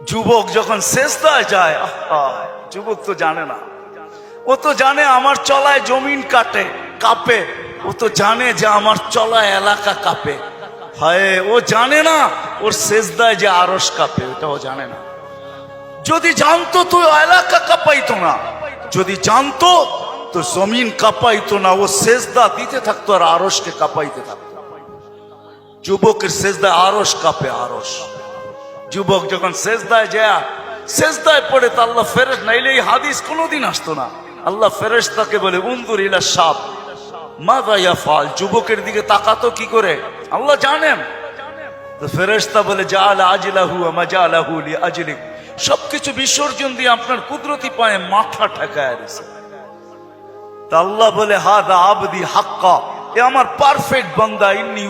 যুবক যখন সেজদায় যায়, যুবক তো জানে না, ও তো জানে আমার চলায় জমিন কাঁপে, ও তো জানে যে আমার চলায় এলাকা কাঁপে। হায়, ও জানে না ওর সেজদায় যে আরশ কাঁপে, ওটা ও জানে না। যদি জানতো তো এলাকা কাঁপাইতো না, যদি জানতো তো জমিন কাঁপাইতো না, ও সেজদা দিতে থাকতো আর আরশকে কাঁপাইতে থাকতো। যুবকের সেজদায় আরশ কাঁপে, আরশ। যুবক যখন সেজদায় যায়, সেজদায় পড়ে তো আল্লাহ ফেরেশতা, নাইলে এই হাদিস কোনোদিন আসতো না। আল্লাহ ফেরেশতাকে বলে উনজুর ইলা শাব মাযা ইয়াফআল, যুবকের দিকে তাকাতো কি করে আল্লাহ জানেন। তো ফেরেশতা বলে জাআলা আজলাহু ওয়া মাজালাহু লিআজলিক, সবকিছু বিসর্জন দিয়ে আপনার কুদরতি পায়ে মাথা ঠেকায় দিয়েছে। তা আল্লাহ বলে হাদা আবদি হাক্কা, এ আমার পারফেক্ট বান্দা, ইন্নী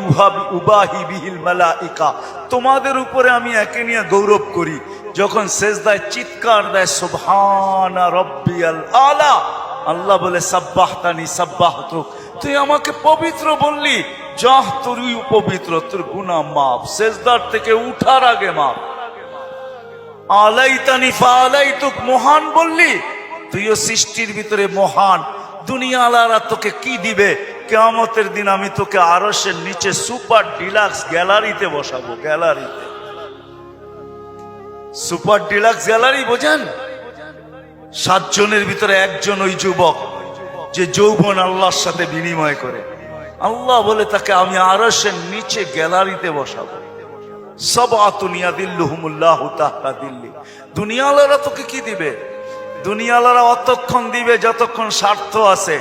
উবাহি বিহিল মালাইকা, তোমাদের উপরে আমি একে নিয়ে গৌরব করি। যখন সেজদায় চিৎকার দেয় সুবহানা রাব্বিয়াল আলা, আল্লাহ বলে সাব্বাহতানি সাব্বাহতুক, তুই আমাকে পবিত্র বললি, যাহ তুই পবিত্র, তোর গুনাহ মাফ, সেজদার থেকে উঠার আগে মাফ। আলাইতানি ফাআলাইতুক, মহান বললি, তুইও সৃষ্টির ভিতরে মহান। দুনিয়া আলারা তোকে কি দিবে? কিয়ামতের দিন আমি তোকে আরশের নিচে সুপার ডিলাক্স গ্যালারিতে বসাবো। গ্যালারিতে, সুপার ডিলাক্স গ্যালারি বোঝেন? 7 জনের ভিতরে একজন ওই যুবক যে যৌবন আল্লাহর সাথে বিনিময় করে। আল্লাহ বলে তাকে আমি আরশের নিচে গ্যালারিতে বসাবো। সাবআতুন ইয়াদিল্লুহুমুল্লাহু তাহতা দিল্লি। দুনিয়াওয়ালারা তোকে কি দিবে? দুনিয়াওয়ালারা অতক্ষণ দিবে যতক্ষণ স্বার্থ আছে।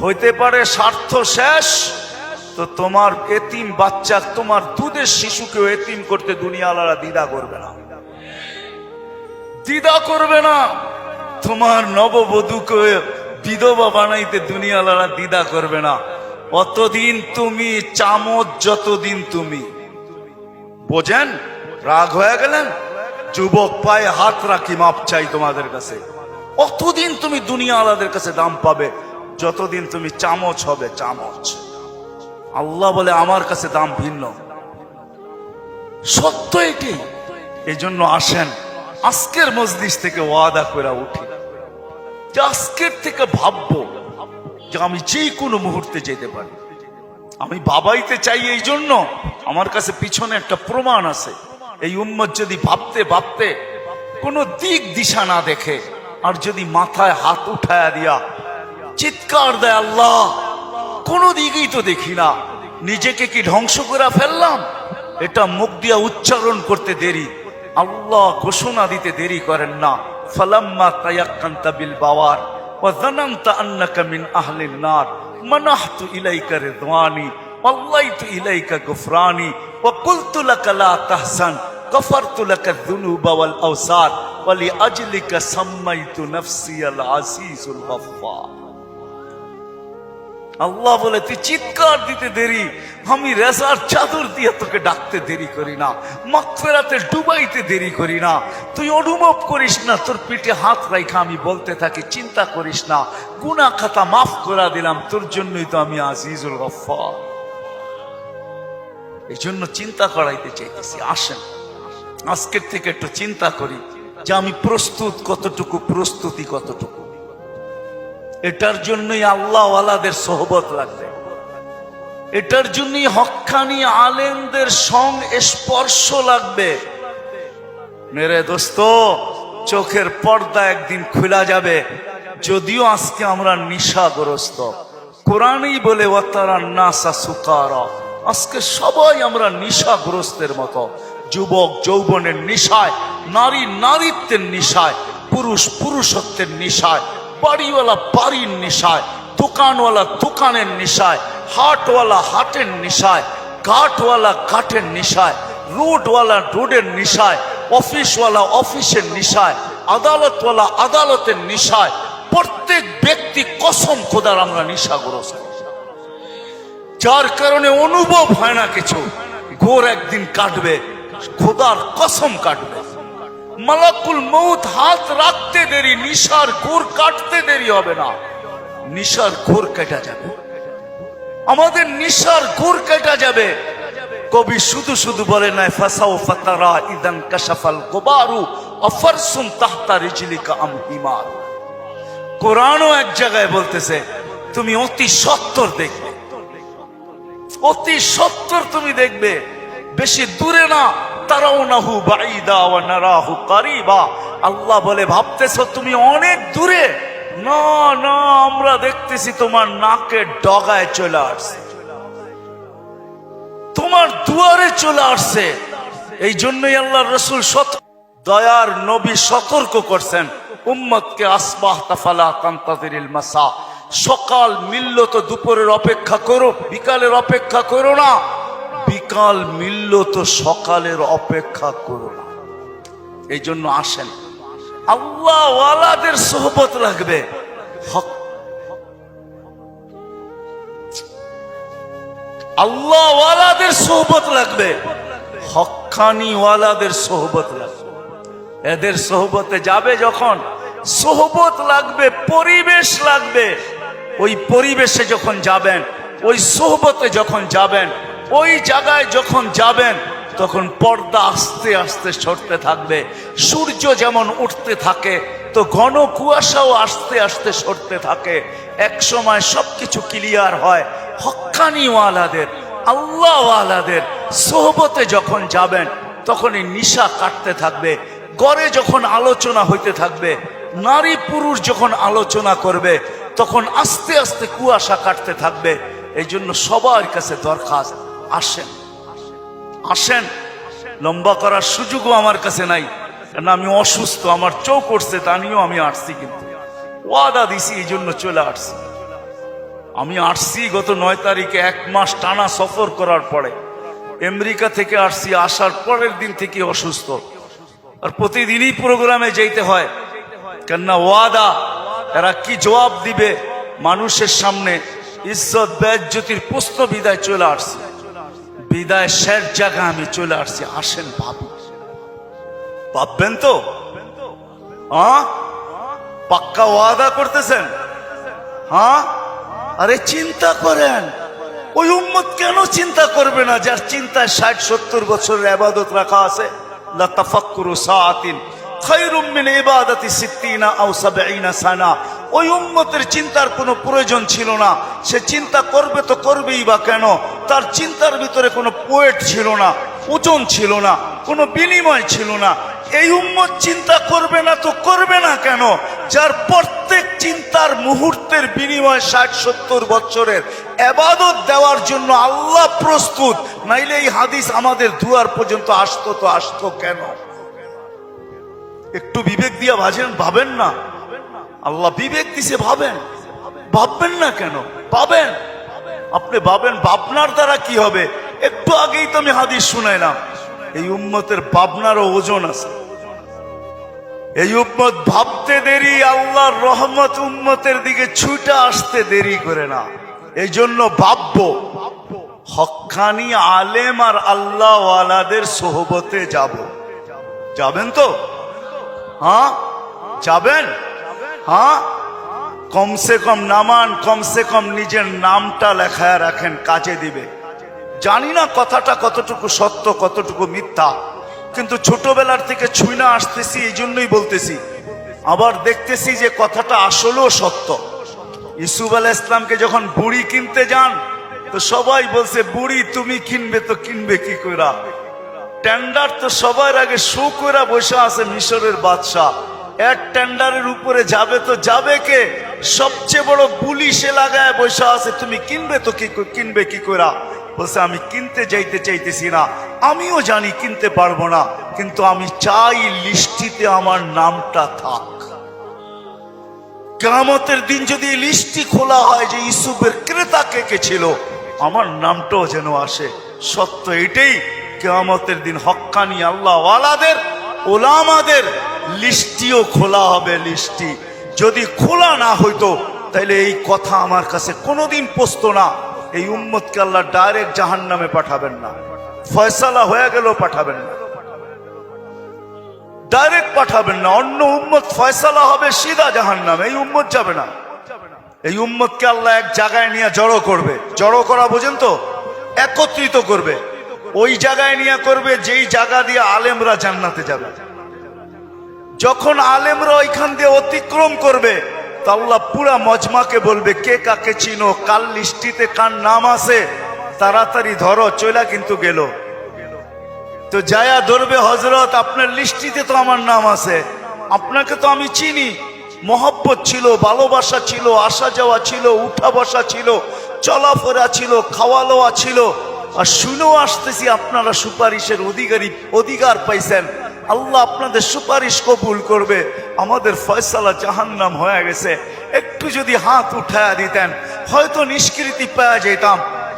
হইতে পারে স্বার্থ শেষ তো তোমার এতিম বাচ্চা, তোমার দুধের শিশুকেও এতিম করতে দুনিয়াওয়ালারা দ্বিধা করবে না, দ্বিধা করবে না। তোমার নববধূকে বিধবা বানাইতে দুনিয়াওয়ালারা দ্বিধা করবে না। অতদিন তুমি চামচ, যতদিন তুমি বোঝেন। রাগ হয়ে গেলেন? যুবক পায়ে হাত রাখি, মাপ চাই তোমাদের কাছে। অতদিন তুমি দুনিয়াওয়ালাদের কাছে দাম পাবে যতদিন তুমি চামচ হবে, চামচ। আল্লাহ বলে আমার কাছে দাম ভিন্ন, সত্য এটি। এই জন্য আসেন আজকের মজলিস থেকে ওয়াদা করে উঠি যে আজকের থেকে ভাববো যে আমি যে কোনো মুহূর্তে যেতে পারি। আমি বাবাইতে চাই, এই জন্য আমার কাছে পিছনে একটা প্রমাণ আছে। এই উম্মত যদি ভাবতে ভাবতে কোনো দিক দিশা না দেখে, আর যদি মাথায় হাত উঠায়া দিয়া চিৎকার দেয় আল্লাহ, কোনো দিকেই তো দেখি না, নিজেকে কি ধ্বংস করে ফেললাম, এটা মুখ দিয়া উচ্চারণ করতে দেরি, আল্লাহ ঘোষণা দিতে দেরি করেন না। ফালাম্মা তায়াক্কানতা বিল বাওয়ার ওয়া যানানতা আন্নাকা মিন আহলিন নার মানাহতু ইলাইকা রিদওয়ানি ওয়াল্লাইতু ইলাইকা গুফরানি ওয়া কুলতু লাকা লা তাহসান গফারতু লাকা যুনুবা ওয়াল আওসার ওয়া লিআজলিকা সাম্মাইতু নাফসিয়াল আজিজুল গফফার। আল্লাহ বলে তুই চিৎকার দিতে দেরি, আমি রেজার চাদর দিয়ে তোকে ডাকতে দেরি করি না, মাগফিরাতে ডুবাইতে দেরি করি না। তুই অনুভব করিস না, তোর পিঠে হাত রাখা আমি বলতে থাকি চিন্তা করিস না, গুনাহ খাতা মাফ করে দিলাম, তোর জন্যই তো আমি আজিজুল গফফার। এই জন্য চিন্তা করাইতে চাইতেছি। আসেন আজকের থেকে একটু চিন্তা করি যে আমি প্রস্তুত কতটুকু, প্রস্তুতি কতটুকু। এটার জন্যই আল্লাহওয়ালাদের সোহবত লাগবে, এটার জন্যই হক্কানি আলেমদের স্পর্শ লাগবে। মেরে দোস্ত, চোখের পর্দা একদিন খোলা যাবে। যদিও আজকে আমরা নিশাগ্রস্ত, কোরআনই বলে ওয়াতারান নাসা সুকারা, আজকে সবাই আমরা নিশাগ্রস্তের মতো। যুবক যৌবনের নিশায়, নারী নারীত্বের নিশায়, পুরুষ পুরুষত্বের নিশায়, বাড়িওয়ালা বাড়ির নিশায়, দোকানওয়ালা দোকানের নিশায়, হাটওয়ালা হাটের নিশায়, ঘাটওয়ালা ঘাটের নিশায়, রোডওয়ালা রোডের নিশায়, অফিসওয়ালা অফিসের নিশায়, আদালতওয়ালা আদালতের নিশায়। প্রত্যেক ব্যক্তি কসম খোদার আমরা নিশাগ্রস্ত, যার কারণে অনুভব হয় না কিছু। ঘোর একদিন কাটবে, খোদার কসম কাটবে। মালাকুল মউত হাত রাখতে দেরি, নিশার ঘোর কাটতে দেরি হবে না, নিশার ঘোর কেটে যাবে, আমাদের নিশার ঘোর কেটে যাবে। কবি শুধু শুধু বলে নাই ফাসাউফা তারা ইদান কাশাফাল গুবারু আফারসুন তাহতা রিজলিকা আম হিমার। কোরআনও এক জায়গায় বলতেছে তুমি অতি সত্তর দেখবে, অতি সত্তর তুমি দেখবে, বেশি দূরে না। তারাউনাহু বাঈদা ওয়া নারাহু কারিবা। আল্লাহ বলে ভাবতেছো তুমি অনেক দূরে, না না, আমরা দেখতেছি তোমার নাকের ডগায় চলে আসছে, তোমার দুয়ারে চলে আসছে। এই জন্যই আল্লাহর রাসূল দয়ার নবী সতর্ক করছেন উম্মতকে, আসবাহতা ফালা তানতাযিরিল মাসা। সকাল মিলল তো দুপুরের অপেক্ষা করো, বিকালের অপেক্ষা করো না। বিকাল মিলল তো সকালের অপেক্ষা করো না। এই জন্য আসেন, আল্লাহ ওয়ালাদের সোহবত লাগবে, আল্লাহ ওয়ালাদের সোহবত লাগবে, হক্কানি ওয়ালাদের সোহবত লাগবে। এদের সোহবতে যাবে যখন, সোহবত লাগবে, পরিবেশ লাগবে। ওই পরিবেশে যখন যাবেন, ওই সোহবতে যখন যাবেন, ওই জায়গায় যখন যাবেন, তখন পর্দা আস্তে আস্তে সরতে থাকবে। সূর্য যেমন উঠতে থাকে তো ঘন কুয়াশাও আস্তে আস্তে সরতে থাকে। এক সময় সবকিছু ক্লিয়ার হয়। হক্কানি ওয়ালাদের, আল্লাহ ওয়ালাদের সোহবতে যখন যাবেন, তখনই নিশা কাটতে থাকবে। ঘরে যখন আলোচনা হইতে থাকবে, নারী পুরুষ যখন আলোচনা করবে, তখন আস্তে আস্তে কুয়াশা কাটতে থাকবে। এই জন্য সবার কাছে দরখাস্ত, আসেন আসেন। লম্বা করার সুযোগও আমার কাছে নাই, কারণ আমি অসুস্থ, আমার চোখ উঠছে, তা নিয়েও আমি আসছি, কিন্তু ওয়াদা দিছি, এই জন্য চলে আসছি। আমি আসছি গত 9 তারিখে, 1 মাস টানা সফর করার পরে আমেরিকা থেকে আসছি। আসার পরের দিন থেকে অসুস্থ, আর প্রতিদিনই প্রোগ্রামে যেতে হয়, কেননা ওয়াদা। এরা কি জবাব দিবে মানুষের সামনে? ইজ্জত বেজ্জতির প্রশ্ন। বিদায় চলে আসছি, বিদায় শেষ জায়গা আমি চলে আসছি। আসেন ভাবি, ভাববেন তো? পাক্কা ওয়াদা করতেছেন? হ্যাঁ, আরে চিন্তা করেন, ওই উম্মত কেন চিন্তা করবে না যার চিন্তায় 60-70 বছরের ইবাদত রাখা আছে? লা তাফাক্কুরু সাআতিন খায়রুম মিন ইবাদাতি 60 আও 70 সানা। ওই উম্মতের চিন্তার কোনো প্রয়োজন ছিল না। সে চিন্তা করবে তো করবেই বা কেন? তার চিন্তার ভিতরে কোনো পোয়েট ছিল না, ওজন ছিল না, কোনো বিনিময় ছিল না। এই উম্মত চিন্তা করবে না তো করবে না কেন? যার প্রত্যেক চিন্তার মুহূর্তের বিনিময় 60-70 বছরের ইবাদত দেওয়ার জন্য আল্লাহ প্রস্তুত। নাইলে এই হাদিস আমাদের দুয়ার পর্যন্ত আসতো তো আসতো কেন? একটু বিবেক দিয়া ভাবেন না? আল্লাহ বিবেক দিছে, ভাবেন। ভাববেন না কেন? ভাবেন, আপনি ভাবেন। ভাবনার দ্বারা কি হবে? একটু আগেই তো আমি হাদিস শুনাইলাম, এই উম্মতের ভাবনারও ওজন আছে। এই উম্মত ভাবতে দেরি, আল্লাহর রহমত উম্মতের দিকে ছুটে আসতে দেরি করে না। এই জন্য ভাববো, হক্কানি আলেম আর আল্লাহ ওয়ালাদের সোহবতে যাব। যাবেন তো? হ্যাঁ যাবেন? হ্যাঁ, কমসে কম নামান, কমসে কম নিজের নামটা লেখায় রাখেন, কাজে দিবে। জানি না কথাটা কতটুকু সত্য কতটুকু মিথ্যা, কিন্তু ছোটবেলার থেকে ছুঁইনা আসতেছি, এই জন্যই বলতেছি। আবার দেখতেছি যে কথাটা আসলেও সত্য। ইউসুফ আলাইহিস সালামকে যখন বুড়ি কিনতে যান, তো সবাই বলছে বুড়ি তুমি কিনবে তো কিনবে কি কইরা? টেন্ডার তো সবার আগে শো কইরা বসে আছে মিশরের বাদশাহ। এর টেন্ডারের উপরে যাবে তো যাবে কে? সবচেয়ে বড় বুলি সে লাগায় বসে আছে, তুমি কিনবে তো কিনবে কি কইরা? বলছে আমি কিনতে যাইতে চাইতেছি না, আমিও জানি কিনতে পারবো না, কিন্তু আমি চাই লিস্টিতে আমার নামটা থাক। কিয়ামতের দিন যদি লিস্টি খোলা হয় যে ইউসুফের ক্রেতা কে কে ছিল, আমার নামটাও যেন আসে। সত্য এটাই, কিয়ামতের দিন হক্কানি আল্লাহ ওয়ালাদের, ওলামাদের লিস্টিও খোলা হবে। লিস্টি যদি খোলা না হইতো তাহলে এই কথা আমার কাছে কোনোদিন পৌঁছতো না। এই উম্মতকে আল্লাহ ডাইরেক্ট জাহান্নামে পাঠাবেন না, ফয়সালা হয়ে গেল পাঠাবেন না, ডাইরেক্ট পাঠাবেন না। অন্য উম্মত ফয়সালা হবে সিধা জাহান্নামে, এই উম্মত যাবে না। এই উম্মতকে আল্লাহ এক জায়গায় নিয়ে জড়ো করবে। জড়ো করা বোঝেন তো? একত্রিত করবে, ওই জায়গায় নিয়ে করবে যেই জায়গা দিয়ে আলেমরা জান্নাতে যাবে। যখন আলেমরা ওইখান দিয়ে অতিক্রম করবে তো আল্লাহ পুরা মজমাকে বলবে, কে কাকে চিনো, কাল লিস্টিতে কার নাম আছে, তাড়াতাড়ি ধরো, চলা কিন্তু গেল। তো যায়া ধরবে, হযরত আপনার লিস্টিতে তো আমার নাম আছে, আপনাকে তো আমি চিনি, মহব্বত ছিল, ভালোবাসা ছিল, আসা যাওয়া ছিল, উঠা বসা ছিল, চলাফেরা ছিল, খাওয়া লওয়া ছিল, আর শুনেও আসতেছি আপনারা সুপারিশের অধিকার পাইছেন, আল্লাহ আপনাদের সুপারিশ কবুল করবে, আমাদের ফয়সালা জাহান্নাম হয়ে গেছে, একটু যদি হাত উঠায়া দিতেন হয়তো নিষ্কৃতি পাওয়া যেতাম।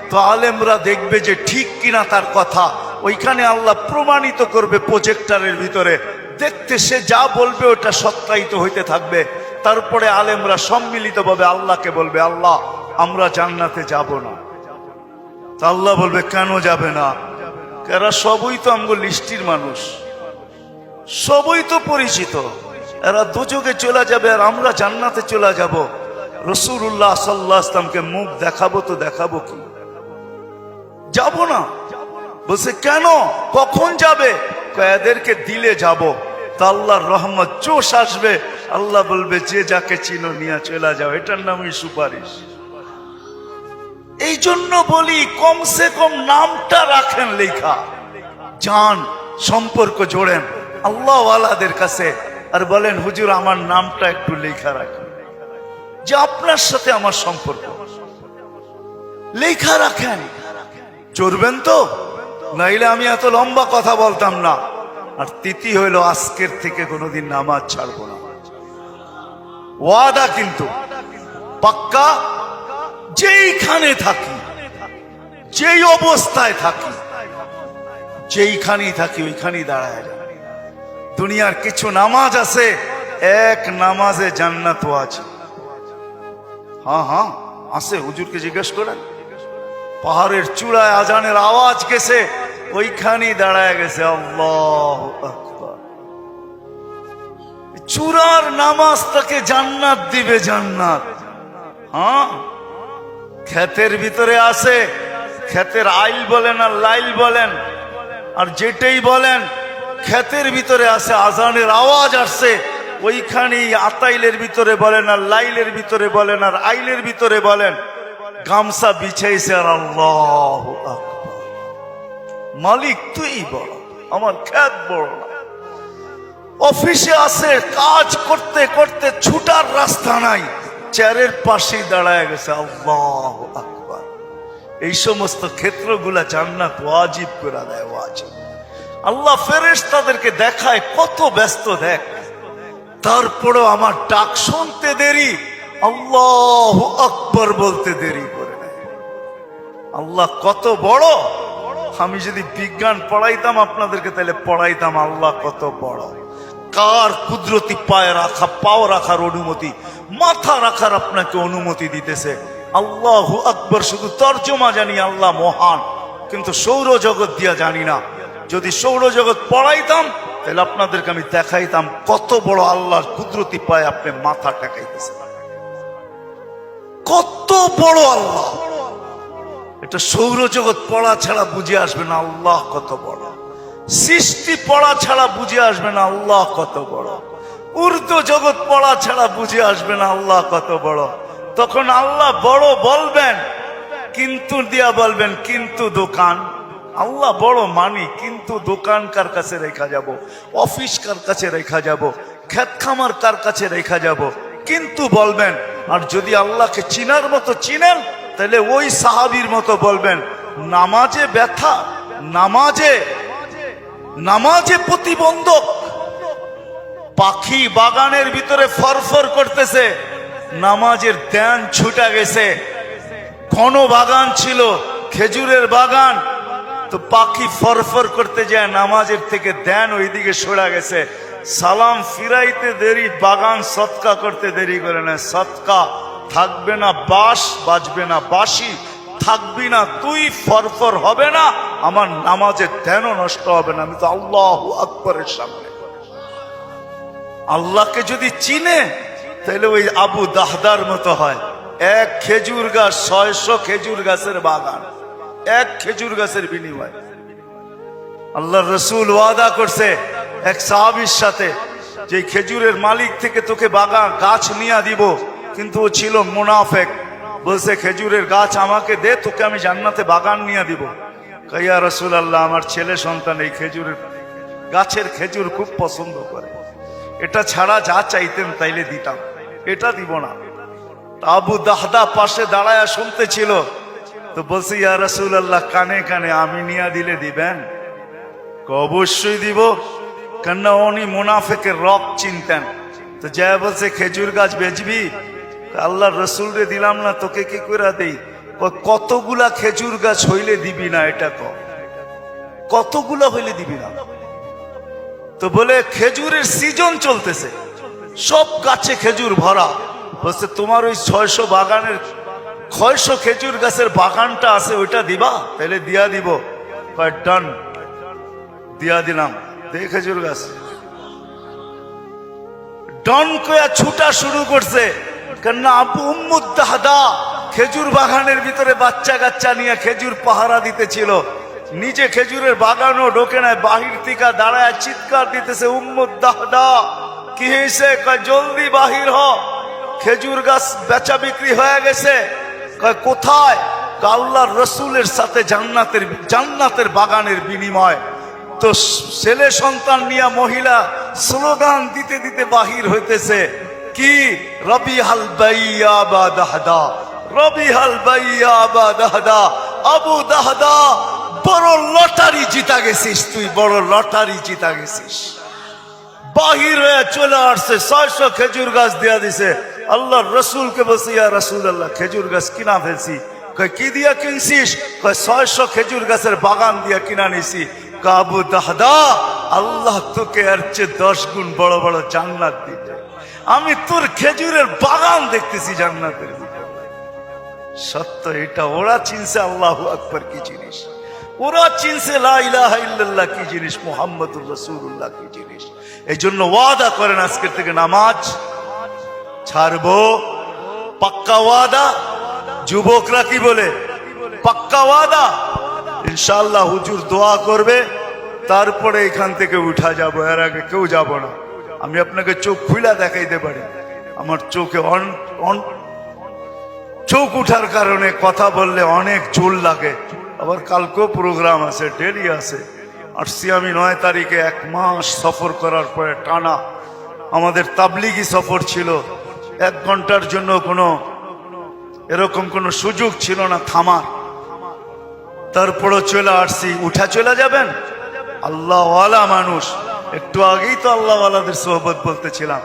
তো আলেমরা দেখবে যে ঠিক কিনা তার কথা, ওইখানে আল্লাহ প্রমাণিত করবে প্রজেক্টরের ভিতরে, দেখতে সে যা বলবে ওটা সত্যায়িত হইতে থাকবে। তারপরে আলেমরা সম্মিলিতভাবে আল্লাহকে বলবে, আল্লাহ আমরা জান্নাতে যাব না। তা আল্লাহ বলবে, কেন যাবে না? এরা সবই তো আমগো লিস্টির মানুষ, সবই তো পরিচিত, এরা দুযোগে চলে যাবে আর আমরা জান্নাতে চলে যাব। রাসূলুল্লাহ সাল্লাল্লাহু আলাইহি ওয়াসাল্লামকে মুখ দেখাবো তো দেখাবো কি? যাব না। বলছে কেন, কখন যাবে? এদেরকে দিলে যাব। তা আল্লাহর রহমত জোশ আসবে, আল্লাহ বলবে যে যাকে চিনো নিয়ে চলে যাও, এটার নামই সুপারিশ। এই জন্য বলি কমসে কম নামটা রাখেন লেখা, যান সম্পর্ক জোড়েন আল্লাহ ওয়ালাদের কাছে, আর বলেন হুজুর আমার নামটা একটু লেখা রাখেন, যে আপনার সাথে আমার সম্পর্ক লেখা রাখেন। চড়বেন তো, নাইলে আমি এত লম্বা কথা বলতাম না। আর তিথি হইল আজকের থেকে কোনোদিন নামাজ ছাড়বো না, ওয়াদা কিন্তু পাক্কা। যেইখানে থাকি, যেই অবস্থায় থাকি, যেইখানেই থাকি ওইখানেই দাঁড়ায়। দুনিয়ার কিছু নামাজ আছে, এক নামাজে জান্নাত আছে। হ্যাঁ হ্যাঁ আছে, হুজুরকে জিজ্ঞেস করেন। পাহাড়ের চূড়ায় আজানের আওয়াজ গেছে, ওইখানেই দাঁড়ায় গেছে আল্লাহু আকবার। চূড়ার নামাজ তাকে জান্নাত দিবে, জান্নাত। হ্যাঁ, ক্ষেতের ভিতরে আছে, ক্ষেতের আইল বলেন আর লাইল বলেন আর যেটাই বলেন, ক্ষেতের ভিতরে আছে, আজানের আওয়াজ আসছে, ওইখানেই আতাইলের ভিতরে বলেন আর লাইলের ভিতরে বলেন আর আইলের ভিতরে বলেন, গামছা বিছাইছে আর আল্লাহু আকবার। মালিক তুই বড়, আমার ক্ষেত বড় না। অফিসে আছে, কাজ করতে করতে ছুটার রাস্তা নাই, চেয়ারের পাশেই দাঁড়ায় গেছে আল্লাহু আকবার। এই সমস্ত ক্ষেত্রগুলা জান্নাত ওয়াজিব করে দেয়, ওয়াজিব। আল্লাহ ফেরেশতাদেরকে দেখায় কত ব্যস্ত, দেখ, তারপরও আমার ডাক শুনতে দেরি, আল্লাহু আকবার বলতে দেরি করে নেয়। আল্লাহ কত বড়। আমি যদি বিজ্ঞান পড়াইতাম আপনাদেরকে, তাহলে পড়াইতাম আল্লাহ কত বড়। কার কুদরতি পায়ে রাখা, পাও রাখার অনুমতি, মাথা রাখার আপনাকে অনুমতি দিতেছে। আল্লাহু আকবার শুধু তর্জমা জানি, আল্লাহ মহান, কিন্তু সৌরজগৎ দিয়া জানি না। যদি সৌরজগৎ পড়াইতাম তাহলে আপনাদেরকে আমি দেখাইতাম কত বড় আল্লাহর কুদরতি পায়ে আপনি মাথা টেকাইতেছেন, কত বড় আল্লাহ। এটা সৌরজগৎ পড়া ছাড়া বুঝে আসবে না আল্লাহ কত বড়। সৃষ্টি পড়া ছাড়া বুঝে আসবে না আল্লাহ কত বড়। উর্দু জগৎ পড়া ছাড়া বুঝে আসবে না আল্লাহ কত বড়। তখন আল্লাহ বড় বলবেন, কিন্তু দিয়া বলবেন, কিন্তু দোকান। আল্লাহ বড় মানি, কিন্তু দোকান কার কাছে রেখা যাব, অফিস কার কাছে রেখা যাব, ক্ষেত খামার কার কাছে রেখা যাব, কিন্তু বলবেন। আর যদি আল্লাহকে চিনার মতো চিনেন, তাহলে ওই সাহাবীর মতো বলবেন, নামাজে ব্যথা, নামাজে প্রতিবন্ধক। পাখি বাগানের ভিতরে ফরফর করতেছে, নামাজের ধ্যান ছুটা গেছে। ঘন বাগান ছিল, খেজুরের বাগান, তো পাখি ফরফর করতে যায়, নামাজের থেকে ধ্যান ওইদিকে সরা গেছে। সালাম ফিরাইতে দেরি, বাগান সৎকা করতে দেরি করে না। সৎকা থাকবে না বাঁশ, বাজবে না বাঁশি, থাকবি না তুই, ফরফর হবে না, আমার নামাজের ধ্যানও নষ্ট হবে না। আমি তো আল্লাহু আকবারের সামনে। আল্লাহকে যদি চিনে তাহলে ওই আবু দাহদার মতো হয়। এক খেজুর গাছ, 600 খেজুর গাছের বাগান, এক খেজুর গাছের বিনিময়। আল্লাহর রাসূল ওয়াদা করছে এক সাহাবীর সাথে, যে খেজুরের মালিক থেকে তোকে বাগান গাছ নিয়ে দিব, কিন্তু ও ছিল মুনাফেক। বলছে খেজুরের গাছ আমাকে দে, তোকে আমি জান্নাতে বাগান নিয়ে দিব। ইয়া রাসূলুল্লাহ, আমার ছেলে সন্তান এই খেজুরের গাছের খেজুর খুব পছন্দ করে, এটা ছাড়া যা চাইতেন তাইলে দিতাম, এটা দিব না। আবু দাহদা পাশে দাঁড়ায়া শুনতেছিল, তো বলছে ইয়া রাসূলুল্লাহ, কানে কানে আমি নিয়া দিলে দিবেন? অবশ্যই দিব, কেননা উনি মুনাফিকের রব চিনতেন। তো যা বলছে খেজুর গাছ বেচবি? আল্লাহর রসুল রে দিলাম না, তোকে কি করে দেই? কতগুলা খেজুর গাছ হইলে দিবি না, এটা কতগুলা হইলে দিবি না? তো বলে খেজুরের সিজন চলতেছে, সব গাছে খেজুর ভরা। বলছে তোমার ওই 600 বাগানের 600 খেজুর গাছের বাগানটা আছে, ওইটা দিবা? তাহলে দিয়া দিব। ডান, দিয়া দিলাম। দে খেজুর গাছ। ডন কয়া ছুটা শুরু করছে, কেননা আবু উম্মুদ দাহদা খেজুর বাগানের ভিতরে বাচ্চা কাচ্চা নিয়ে খেজুর পাহারা দিতেছিল, নিজে খেজুরের বাগানও ঢোকে নাই, বাহির থেকে দাঁড়ায় চিৎকার দিতেছে, উম্মুদ দাহদা কি হয়েছে? কয় জলদি বাহির হ, খেজুর গাছ বেচা বিক্রি হয়ে গেছে। কয় কোথায়? আল্লাহর রসুলের সাথে জান্নাতের বাগানের বিনিময়। তো ছেলে সন্তান নিয়ে মহিলা স্লোগান দিতে দিতে বাহির হইতেছে, কি? রবিহাল বাইয়া বা দাহদা, রবিহাল বাইয়া বা দাহদা। আবু দাহদা, বড় লটারি জিতা গেছিস তুই, বড় লটারি জিতা গেছিস। বাহির হয়ে চলে আসছে, 600 খেজুর গাছ দিয়া দিছে। আল্লাহর রসুলকে বলছে, ইয়া রাসূলুল্লাহ, খেজুর গাছ কিনা ফেলছি। কয় কি দিয়া কিনছিস? কয় 600 খেজুর গাছের বাগান দিয়া কিনা নিছি। আবু দাহদা, আল্লাহ তোকে এর চেয়ে 10 গুণ বড় বড় জান্নাত দিবে। আমি তোর খেজুরের বাগান দেখতেছি জান্নাতের ভিতরে। সত্য এটা। ওরা চিনছে আল্লাহু আকবার কি জিনিস, ওরা চিনছে লা ইলাহা ইল্লাল্লাহ কি জিনিস, মুহাম্মদুর রাসূলুল্লাহ কি জিনিস। এই জন্য ওয়াদা করেন আজকের থেকে নামাজ ছাড়বো, পাক্কা ওয়াদা। যুবকরা কি বলে? পাক্কা ওয়াদা। ইনশাআল্লাহ হুজুর দোয়া করবে, তারপরে এখান থেকে উঠা যাব, এর আগে কেউ যাব না। আমি আপনাকে চোখ খুলে দেখাইতে পারি, আমার চোখে চোখ উঠার কারণে কথা বললে অনেক জোর লাগে। আবার কালকেও প্রোগ্রাম আছে, ডেলি আছে। আসছি আমি 9 তারিখে, 1 মাস সফর করার পরে টানা আমাদের তাবলিগি সফর ছিল। 1 ঘন্টার জন্য এরকম কোনো সুযোগ ছিল না থামার। তারপরও চলে আসছি। উঠা চলে যাবেন? আল্লাহওয়ালা মানুষ, একটু আগেই তো আল্লাহওয়ালাদের সোহবত বলতেছিলাম।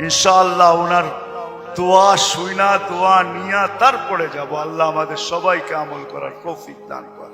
ইনশাআল্লাহ ওনার দোয়া শুইনা, দোয়া নিয়া তারপরে যাব। আল্লাহ আমাদের সবাইকে আমল করার তৌফিক দান করে।